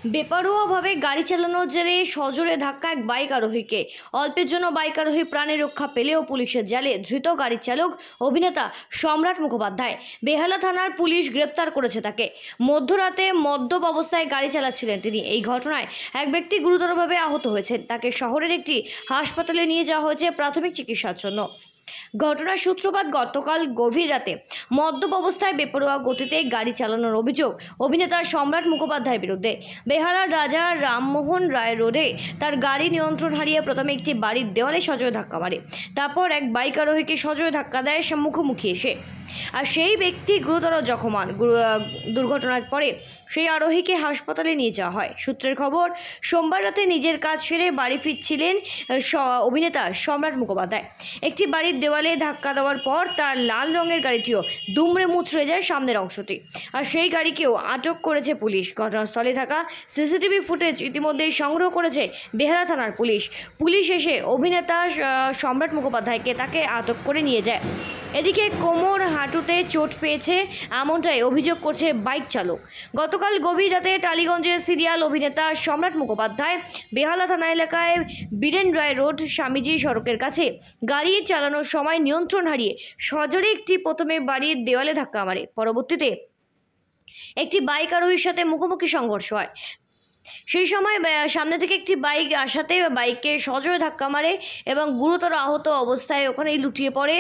বেপরোয়াভাবে গাড়ি চালানোর জেরে সজোরে ধাক্কা এক বাইক আরোহীকে। অল্পের জন্য বাইক আরোহী প্রাণে রক্ষা পেলেও পুলিশের জালে ধৃত গাড়ি চালক অভিনেতা সম্রাট মুখোপাধ্যায়। বেহালা থানার পুলিশ গ্রেপ্তার করেছে তাকে। মধ্যরাতে মদ্যপ অবস্থায় গাড়ি চালাচ্ছিলেন তিনি। এই ঘটনায় এক ব্যক্তি গুরুতরভাবে আহত হয়েছেন। তাকে শহরের একটি হাসপাতালে নিয়ে যাওয়া হয়েছে প্রাথমিক চিকিৎসার জন্য। ঘটনার সূত্রপাত গতকাল গভীর রাতে মদ্যপ অবস্থায় বেপরোয়া গতিতে গাড়ি চালানোর অভিযোগ অভিনেতা সম্রাট মুখোপাধ্যায়ের বিরুদ্ধে। বেহালার রাজা রামমোহন রায় রোডে তার গাড়ি নিয়ন্ত্রণ হারিয়ে প্রথমে একটি বাড়ির দেওয়ালে সজোরে ধাক্কা মারে। তারপর এক বাইক আরোহীকে সজোরে ধাক্কা দেয় মুখোমুখি এসে, আর সেই ব্যক্তি গুরুতর জখম হন। দুর্ঘটনার পরে সেই আরোহীকে হাসপাতালে নিয়ে যাওয়া হয়। সূত্রের খবর, সোমবার রাতে নিজের কাজ সেরে বাড়ি ফিরছিলেন অভিনেতা সম্রাট মুখোপাধ্যায়। একটি বাড়ির দেওয়ালে ধাক্কা দেওয়ার পর তার লাল রঙের গাড়িটিও দুমড়ে মুচড়ে যায় সামনের অংশটি, আর সেই গাড়িকেও আটক করেছে পুলিশ। ঘটনাস্থলে থাকা সিসিটিভি ফুটেজ ইতিমধ্যেই সংগ্রহ করেছে বেহালা থানার পুলিশ। পুলিশ এসে অভিনেতা সম্রাট মুখোপাধ্যায়কে তাকে আটক করে নিয়ে যায়। এদিকে কোমর হাঁটুতে চোট পেয়েছে এমনটাই অভিযোগ করছে বাইক চালক। গতকাল গভীর রাতে টালিগঞ্জের সিরিয়াল অভিনেতা সম্রাট মুখোপাধ্যায় বেহালা থানা এলাকায় বীরেন রায় রোড স্বামীজি সড়কের কাছে গাড়ি চালানোর সময় নিয়ন্ত্রণ হারিয়ে সজোরে প্রথমে বাড়ির দেওয়ালে ধাক্কা মারে। পরবর্তীতে একটি বাইক আরোহীর সাথে মুখোমুখি সংঘর্ষ হয়। সেই সময় সামনে থেকে একটি বাইক আসাতে বাইককে সজোরে ধাক্কা মারে এবং গুরুতর আহত অবস্থায় ওখানেই লুটিয়ে পড়ে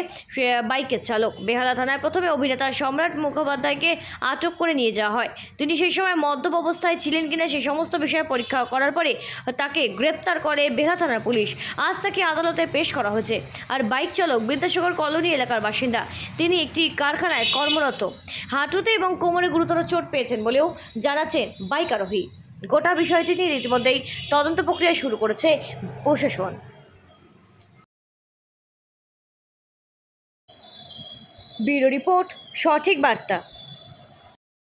বাইকের চালক। বেহালা থানায় প্রথমে অভিনেতা সম্রাট মুখোপাধ্যায়কে আটক করে নিয়ে যাওয়া হয়। তিনি সেই সময় মদ্যপ অবস্থায় ছিলেন কিনা সেই সমস্ত বিষয়ে পরীক্ষা করার পরে তাকে গ্রেপ্তার করে বেহালা থানার পুলিশ। আজ তাকে আদালতে পেশ করা হয়েছে। আর বাইক চালক বিদ্যাসাগর কলোনি এলাকার বাসিন্দা। তিনি একটি কারখানায় কর্মরত। হাঁটুতে এবং কোমরে গুরুতর চোট পেয়েছেন বলেও জানাচ্ছেন বাইক আরোহী। গোটা বিষয়টি নিয়ে ইতিমধ্যেই তদন্ত প্রক্রিয়া শুরু করেছে প্রশাসন। ব্যুরো রিপোর্ট, সঠিক বার্তা।